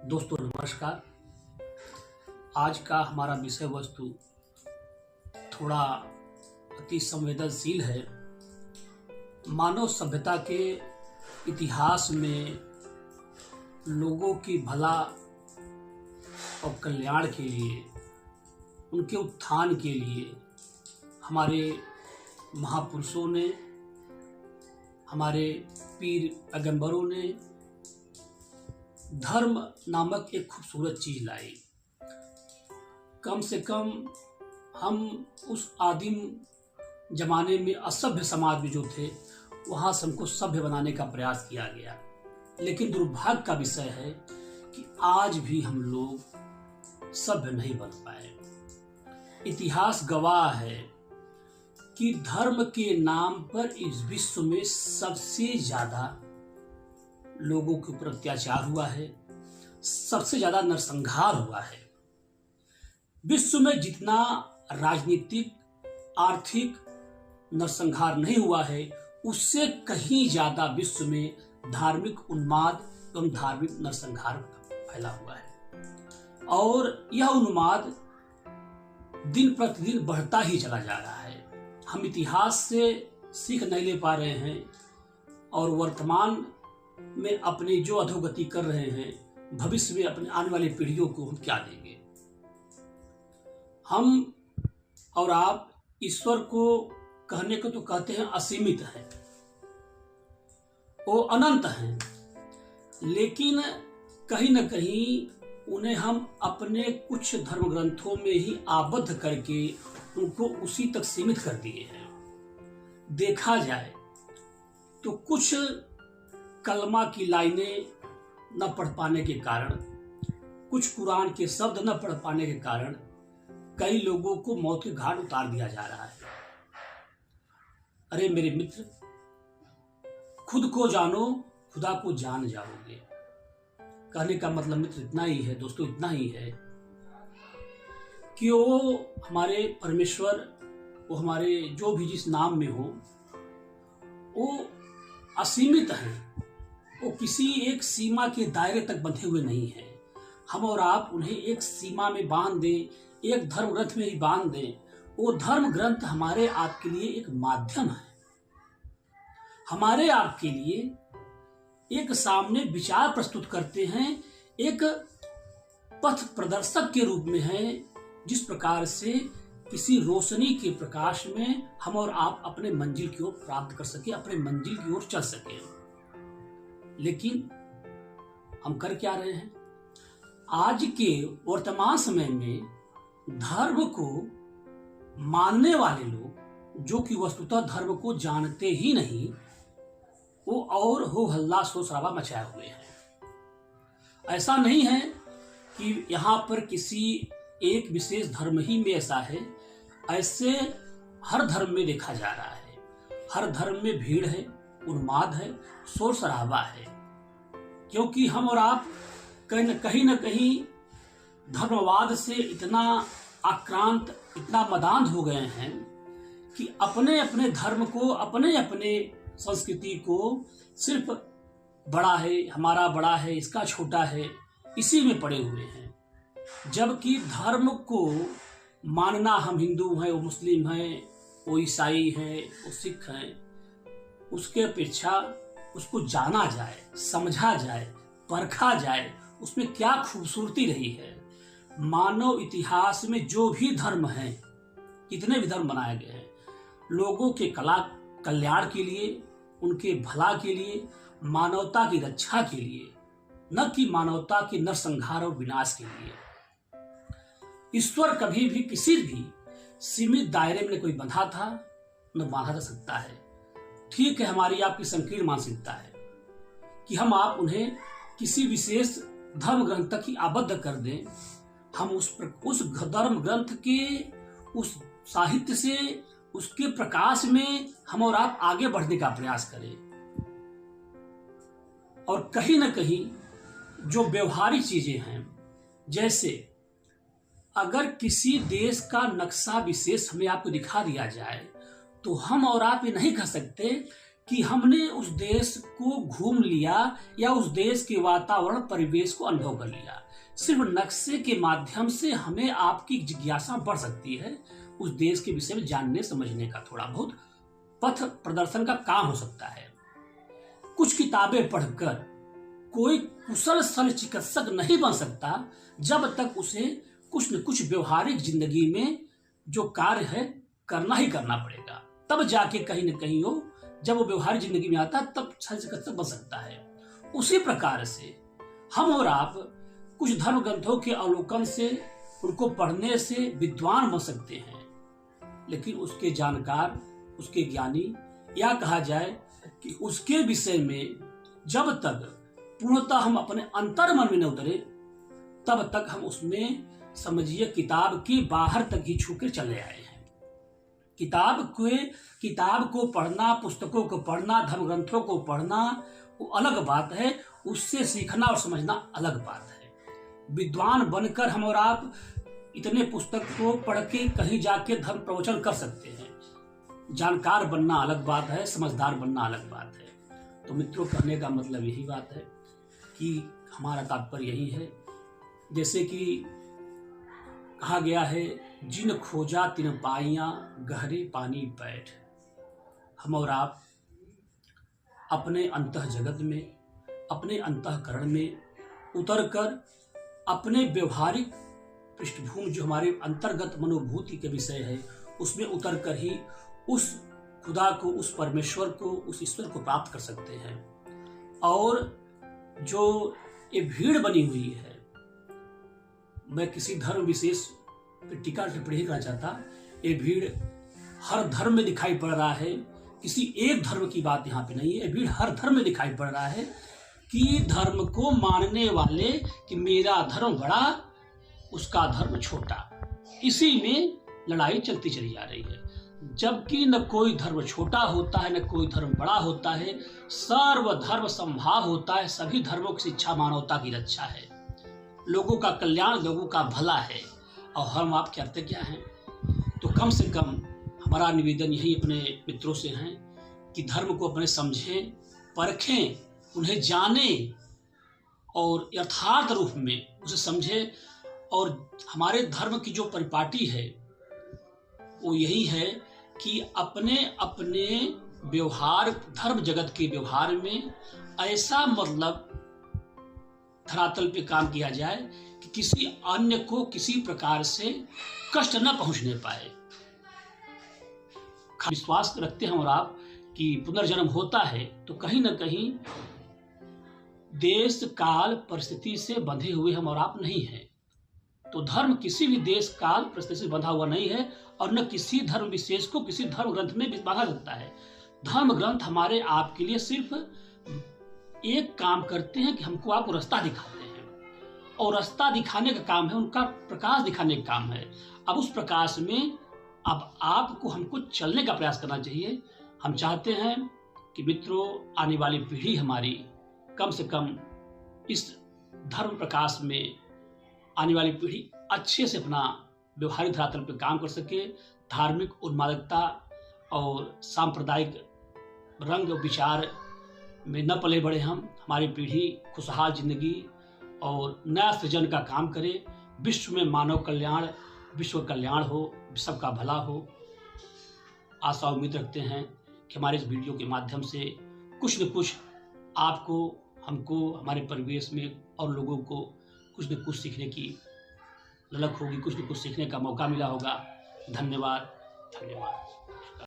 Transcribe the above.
दोस्तों नमस्कार। आज का हमारा विषय वस्तु थोड़ा अति संवेदनशील है। मानव सभ्यता के इतिहास में लोगों की भला और कल्याण के लिए, उनके उत्थान के लिए हमारे महापुरुषों ने, हमारे पीर पैगंबरों ने धर्म नामक एक खूबसूरत चीज लाई। कम से कम हम उस आदिम जमाने में असभ्य समाज में जो थे वहां से हमको सभ्य बनाने का प्रयास किया गया, लेकिन दुर्भाग्य का विषय है कि आज भी हम लोग सभ्य नहीं बन पाए। इतिहास गवाह है कि धर्म के नाम पर इस विश्व में सबसे ज्यादा लोगों के ऊपर अत्याचार हुआ है, सबसे ज्यादा नरसंहार हुआ है। विश्व में जितना राजनीतिक आर्थिक नरसंहार नहीं हुआ है, उससे कहीं ज्यादा विश्व में धार्मिक उन्माद एवं धार्मिक नरसंहार फैला हुआ है। और यह उन्माद दिन प्रतिदिन बढ़ता ही चला जा रहा है। हम इतिहास से सीख नहीं ले पा रहे हैं और वर्तमान में अपनी जो अधोगति कर रहे हैं, भविष्य में अपने आने वाली पीढ़ियों को हम क्या देंगे। हम और आप ईश्वर को कहने को तो कहते हैं असीमित है, वो अनंत हैं, लेकिन कहीं न कहीं उन्हें हम अपने कुछ धर्म ग्रंथों में ही आबद्ध करके उनको उसी तक सीमित कर दिए हैं। देखा जाए तो कुछ कलमा की लाइनें न पढ़ पाने के कारण, कुछ कुरान के शब्द न पढ़ पाने के कारण कई लोगों को मौत के घाट उतार दिया जा रहा है। अरे मेरे मित्र, खुद को जानो, खुदा को जान जाओगे। कहने का मतलब मित्र इतना ही है, दोस्तों इतना ही है कि वो हमारे परमेश्वर, वो हमारे जो भी जिस नाम में हो, वो असीमित है। वो किसी एक सीमा के दायरे तक बंधे हुए नहीं है। हम और आप उन्हें एक सीमा में बांध दें, एक धर्म ग्रंथ में ही बांध दें। वो धर्म ग्रंथ हमारे आपके लिए एक माध्यम है, हमारे आपके लिए एक सामने विचार प्रस्तुत करते हैं, एक पथ प्रदर्शक के रूप में है। जिस प्रकार से किसी रोशनी के प्रकाश में हम और आप अपने मंजिल की ओर प्राप्त कर सके, अपने मंजिल की ओर चल सके। लेकिन हम कर क्या रहे हैं? आज के वर्तमान समय में धर्म को मानने वाले लोग, जो कि वस्तुतः धर्म को जानते ही नहीं, वो और हो हल्ला शोर शराबा मचाए हुए हैं। ऐसा नहीं है कि यहाँ पर किसी एक विशेष धर्म ही में ऐसा है, ऐसे हर धर्म में देखा जा रहा है। हर धर्म में भीड़ है, उन्माद है, शोर शराबा है, क्योंकि हम और आप कहीं न कहीं धर्मवाद से इतना आक्रांत, इतना मदांध हो गए हैं कि अपने अपने धर्म को, अपने अपने संस्कृति को सिर्फ बड़ा है, हमारा बड़ा है, इसका छोटा है, इसी में पड़े हुए हैं। जबकि धर्म को मानना, हम हिंदू हैं, वो मुस्लिम हैं, वो ईसाई हैं, वो सिख हैं, उसके अपेक्षा उसको जाना जाए, समझा जाए, परखा जाए, उसमें क्या खूबसूरती रही है। मानव इतिहास में जो भी धर्म हैं, कितने भी धर्म बनाए गए हैं, लोगों के कल्याण के लिए, उनके भला के लिए, मानवता की रक्षा के लिए, न कि मानवता के नरसंहार और विनाश के लिए। ईश्वर कभी भी किसी भी सीमित दायरे में कोई बंधा था, न बांधा जा सकता है। ठीक है, हमारी आपकी संकीर्ण मानसिकता है कि हम आप उन्हें किसी विशेष धर्म ग्रंथ तक ही आबद्ध कर दें। हम उस धर्म ग्रंथ के उस साहित्य से, उसके प्रकाश में हम और आप आगे बढ़ने का प्रयास करें। और कहीं न कहीं जो व्यवहारिक चीजें हैं, जैसे अगर किसी देश का नक्शा विशेष हमें आपको दिखा दिया जाए, तो हम और आप ये नहीं कह सकते कि हमने उस देश को घूम लिया या उस देश के वातावरण परिवेश को अनुभव कर लिया। सिर्फ नक्शे के माध्यम से हमें आपकी जिज्ञासा बढ़ सकती है, उस देश के विषय में जानने समझने का थोड़ा बहुत पथ प्रदर्शन का काम हो सकता है। कुछ किताबें पढ़कर कोई कुशल शल्य चिकित्सक नहीं बन सकता जब तक उसे कुछ न कुछ व्यवहारिक जिंदगी में जो कार्य है करना ही करना पड़ेगा। तब जाके कहीं न कहीं वो जब वो व्यवहारिक जिंदगी में आता है तब शल्य चिकित्सक बन सकता है। उसी प्रकार से हम और आप कुछ धर्म ग्रंथों के अवलोकन से, उनको पढ़ने से विद्वान बन सकते हैं, लेकिन उसके जानकार, उसके ज्ञानी, या कहा जाए कि उसके विषय में जब तक पूर्णतः हम अपने अंतर मन में न उतरे तब तक हम उसमें समझिए किताब के बाहर तक ही छू कर चले आए हैं। किताब को पढ़ना, पुस्तकों को पढ़ना, धर्म ग्रंथों को पढ़ना वो अलग बात है, उससे सीखना और समझना अलग बात है। विद्वान बनकर हम और आप इतने पुस्तक को पढ़ के कहीं जाके धर्म प्रवचन कर सकते हैं। जानकार बनना अलग बात है, समझदार बनना अलग बात है। तो मित्रों, कहने का मतलब यही बात है कि हमारा तात्पर्य यही है, जैसे कि कहा गया है, जिन खोजा तिन पाइयां गहरे पानी बैठ। हम और आप अपने अंतः जगत में, अपने अंतःकरण में उतरकर अपने व्यवहारिक पृष्ठभूमि जो हमारे अंतर्गत मनोभूति के विषय है उसमें उतरकर ही उस खुदा को, उस परमेश्वर को, उस ईश्वर को प्राप्त कर सकते हैं। और जो ये भीड़ बनी हुई है, मैं किसी धर्म विशेष पर टीका टिप्पणी नहीं करना चाहता, ये भीड़ हर धर्म में दिखाई पड़ रहा है, किसी एक धर्म की बात यहाँ पे नहीं है, ये भीड़ हर धर्म में दिखाई पड़ रहा है कि धर्म को मानने वाले कि मेरा धर्म बड़ा, उसका धर्म छोटा, इसी में लड़ाई चलती चली जा रही है। जबकि न कोई धर्म छोटा होता है, न कोई धर्म बड़ा होता है, सर्वधर्म समभाव होता है। सभी धर्मों की शिक्षा मानवता की रक्षा है, लोगों का कल्याण, लोगों का भला है। और हम आप करते क्या हैं? तो कम से कम हमारा निवेदन यही अपने मित्रों से है कि धर्म को अपने समझें, परखें, उन्हें जानें और यथार्थ रूप में उसे समझें। और हमारे धर्म की जो परिपाटी है वो यही है कि अपने अपने व्यवहार, धर्म जगत के व्यवहार में ऐसा मतलब धरातल पे काम किया जाए कि किसी अन्य को किसी प्रकार से कष्ट न पहुंचने पाए। विश्वास रखते हैं और आप कि पुनर्जन्म होता है, तो कहीं न कहीं देश काल परिस्थिति से बंधे हुए हम और आप नहीं हैं। तो धर्म किसी भी देश काल परिस्थिति से बंधा हुआ नहीं है और न किसी धर्म विशेष को किसी धर्म ग्रंथ में बांधा सकता है। धर्म ग्रंथ हमारे आपके लिए सिर्फ एक काम करते हैं कि हमको आपको रास्ता दिखाते हैं, और रास्ता दिखाने का काम है, उनका प्रकाश दिखाने का काम है। अब उस प्रकाश में अब आपको हमको चलने का प्रयास करना चाहिए। हम चाहते हैं कि मित्रों, आने वाली पीढ़ी हमारी कम से कम इस धर्म प्रकाश में आने वाली पीढ़ी अच्छे से अपना व्यवहारिक धरातल पर काम कर सके, धार्मिक उन्मादकता और सांप्रदायिक रंग विचार में न पले बढ़े। हमारी पीढ़ी खुशहाल जिंदगी और नया सृजन का काम करे, विश्व में मानव कल्याण, विश्व कल्याण हो, सबका भला हो। आशा उम्मीद रखते हैं कि हमारे इस वीडियो के माध्यम से कुछ न कुछ आपको, हमको, हमारे परिवेश में और लोगों को कुछ न कुछ सीखने की ललक होगी, कुछ न कुछ सीखने का मौका मिला होगा। धन्यवाद, धन्यवाद।